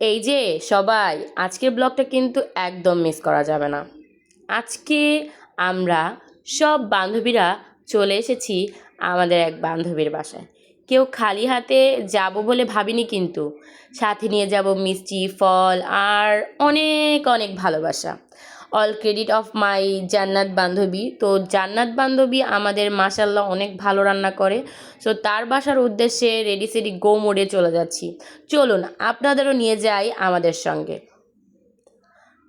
এই যে সবাই, আজকের ব্লগটা কিন্তু একদম মিস করা যাবে না। আজকে আমরা সব বান্ধবীরা চলে এসেছি আমাদের এক বান্ধবীর বাসায়। কেউ খালি হাতে যাব বলে ভাবিনি, কিন্তু সাথে নিয়ে যাব মিষ্টি, ফল আর অনেক অনেক ভালোবাসা। অল ক্রেডিট অফ মাই জান্নাত বান্ধবী। তো জান্নাত বান্ধবী আমাদের মাশাল্লাহ অনেক ভালো রান্না করে। সো তার বাসার উদ্দেশ্যে রেডি সেডি গো মোড়ে চলে যাচ্ছি। চলুন আপনাদেরও নিয়ে যাই আমাদের সঙ্গে।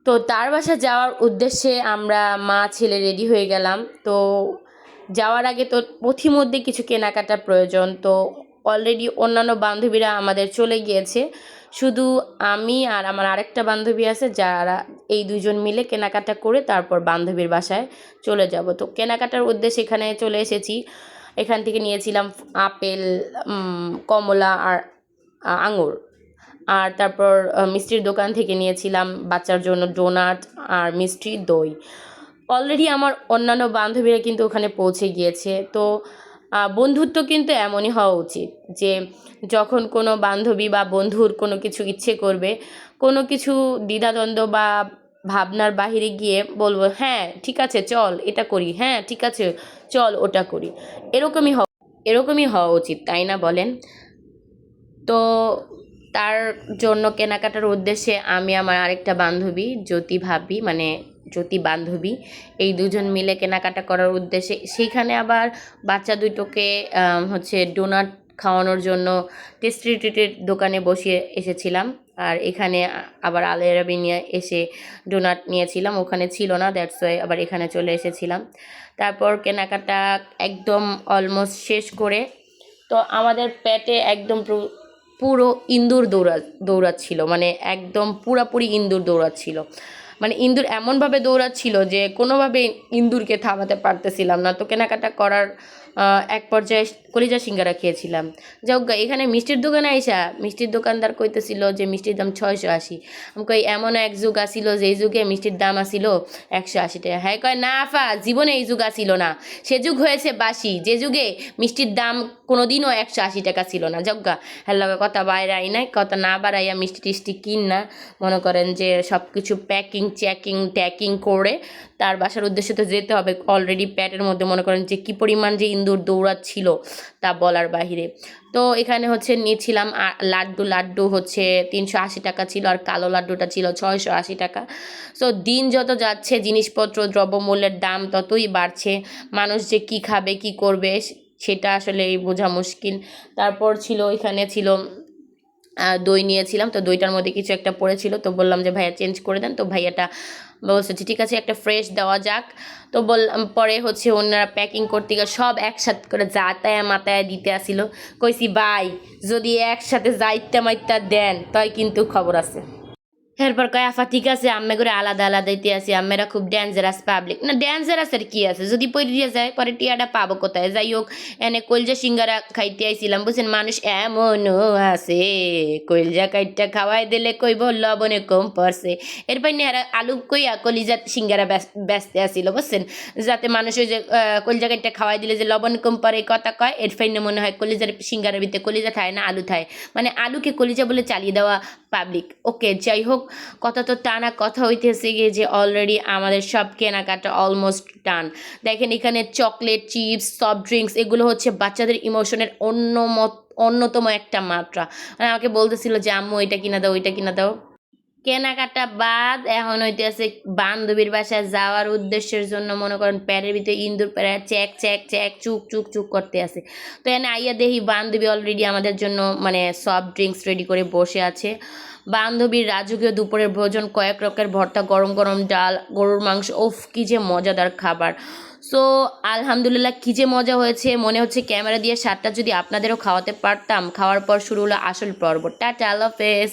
তো তার বাসা যাওয়ার উদ্দেশ্যে আমরা মা ছেলে রেডি হয়ে গেলাম। তো যাওয়ার আগে তো পথিমধ্যে কিছু কেনাকাটার প্রয়োজন। তো অলরেডি অন্যান্য বান্ধবীরা আমাদের চলে গিয়েছে, শুধু আমি আর আমার আরেকটা বান্ধবী আছে, যারা এই দুজন মিলে কেনাকাটা করে তারপর বান্ধবীর বাসায় চলে যাব। তো কেনাকাটার উদ্দেশ্যে এখানে চলে এসেছি। এখান থেকে নিয়েছিলাম আপেল, কমলা আর আঙুর। আর তারপর মিষ্টির দোকান থেকে নিয়েছিলাম বাচ্চার জন্য ডোনাট আর মিষ্টি, দই। অলরেডি আমার অন্যান্য বান্ধবীরা কিন্তু ওখানে পৌঁছে গিয়েছে। তো বন্ধুত্ব কিন্তু এমনই হওয়া উচিত যে যখন কোনো বান্ধবী বা বন্ধুর কোনো কিছু ইচ্ছে করবে, কোনো কিছু দ্বিধাদ্বন্দ্ব বা ভাবনার বাহিরে গিয়ে বলবো, হ্যাঁ ঠিক আছে চল এটা করি, হ্যাঁ ঠিক আছে চল ওটা করি। এরকমই হওয়া উচিত, তাই না বলেন? তো তার জন্য কেনাকাটার উদ্দেশ্যে আমি আমার আরেকটা বান্ধবী জ্যোতি ভাবি, মানে জ্যোতি বান্ধবী, এই দুজন মিলে কেনাকাটা করার উদ্দেশ্যে সেইখানে আবার বাচ্চা দুটোকে হচ্ছে ডোনাট খাওয়ানোর জন্য টেস্টি ট্রিটের দোকানে বসিয়ে এসেছিলাম। আর এখানে আবার আলেরাবি নিয়ে এসে ডোনাট নিয়েছিলাম, ওখানে ছিল না, দ্যাটস ওয়াই আবার এখানে চলে এসেছিলাম। তারপর কেনাকাটা একদম অলমোস্ট শেষ করে তো আমাদের পেটে একদম পুরো ইঁদুর দৌড়াচ্ছিল, মানে একদম পুরাপুরি ইঁদুর দৌড়াচ্ছিল। মানে ইঁদুর এমনভাবে দৌড়াচ্ছিল যে কোনোভাবে ইঁদুরকে থামাতে পারতেছিলাম না। তো কেনাকাটা করার এক পর্যায়ে কলিজা সিঙ্গারা খেয়েছিলাম। যাক গে, এখানে মিষ্টির দোকানে আইসা মিষ্টির দোকানদার কইতেছিল যে মিষ্টির দাম 680। আমি কই এমন এক যুগ আসিল যেই যুগে মিষ্টির দাম আসিল 180 টাকা। হ্যাঁ কয় না আফা, জীবনে এই যুগ আসিল না, সে যুগ হয়েছে বাসি, যে যুগে মিষ্টির দাম কোনোদিনও 180 টাকা ছিল না। যজ্ঞা হ্যালো কথা বাইরাই নাই, কথা না বাড়াইয়া মিষ্টি টিষ্টি কিন না, মনে করেন যে সব কিছু প্যাকিং ট্যাকিং করে তার বাসার উদ্দেশ্যে তো যেতে হবে। অলরেডি প্যাটের মধ্যে মনে করেন যে কী পরিমাণ যে ইঁদুর দৌড়াচ্ছিল তা বলার বাহিরে। তো এখানে হচ্ছে নিয়েছিলাম লাড্ডু হচ্ছে 380 টাকা ছিল, আর কালো লাড্ডুটা ছিল 680 টাকা। সো দিন যত যাচ্ছে জিনিসপত্র দ্রব্যমূল্যের দাম ততই বাড়ছে। মানুষ যে কী খাবে কী করবে সেটা আসলে বোঝা মুশকিল। তারপর এখানে ছিল দই নিয়েছিলাম। তো দইটার মধ্যে কিছু একটা পড়েছিল, তো বললাম যে ভাইয়া চেঞ্জ করে দেন। তো ভাইয়াটা বলছে ঠিক আছে একটা ফ্রেশ দেওয়া যাক। তো বললাম, পরে হচ্ছে ওনারা প্যাকিং করতে গিয়ে সব একসাথে করে যাতায়া মাতায়া দিতে আসিল। কইছি ভাই যদি একসাথে যাইতে মাইতা দেন তাই কিন্তু খবর আছে। এরপর কয় আফা ঠিক আছে, আম্মে করে আলাদা আলাদা দিতে আসি, আম্মেরা খুব ডেঞ্জারাস পাবলিক। না ডেঞ্জারাসের কি আছে, যদি পড়িয়ে যায় পরে টিয়াটা পাবো কোথায়? যাই হোক, এনে কলজা সিঙ্গারা খাইতে আইছিলাম, বুঝছেন মানুষ এমনও আছে কলজা কাইটটা খাওয়াই দিলে কইব লবণে কম পড়ছে। এরপর নেহারা আলু কইয়া কলিজা সিঙ্গারা ব্যস্তে আসিল, বুঝছেন, যাতে মানুষ ওই যে কলজা কাইটটা খাওয়াই দিলে যে লবণ কম পড়ে কথা কয়। এরপর মনে হয় কলিজার সিঙ্গারার ভিতরে কলিজা থায় না আলু থায়, মানে আলুকে কলিজা বলে চালিয়ে দেওয়া পাবলিক। ওকে যাই হোক, কথা তো টানা কথা হইতেছে গিয়ে যে অলরেডি আমাদের সব কেনাকাটা অলমোস্ট ডান। দেখেন এখানে চকলেট, চিপস, সফট ড্রিঙ্কস এগুলো হচ্ছে বাচ্চাদের ইমোশনের অন্যতম একটা মাত্রা। মানে আমাকে বলতেছিল যে আম্মু এটা কিনা দাও ওইটা কিনা দাও। কেনাকাটা বাদ এখন হইতেছে বান্ধবীর বাসায় যাওয়ার উদ্দেশ্যের জন্য মনে করেন প্যারের ভিতরে ইন্দুর প্যারা চ্যাক চ্যাক চ্যাক চুক চুক চুক করতে আছে। তো এনে আইয়া দেখি বান্ধবী অলরেডি আমাদের জন্য মানে সফট ড্রিঙ্কস রেডি করে বসে আছে। বান্ধবীর রাজকীয় দুপুরের ভোজন, কয়েক রকমের ভর্তা, গরম গরম ডাল, গরুর মাংস, ওফ কী যে মজাদার খাবার। সো আলহামদুলিল্লাহ কী যে মজা হয়েছে, মনে হচ্ছে ক্যামেরা দিয়ে স্বাদটা যদি আপনাদেরও খাওয়াতে পারতাম। খাওয়ার পর শুরু হলো আসল পর্ব। টাটা, আল্লাহ হাফেজ।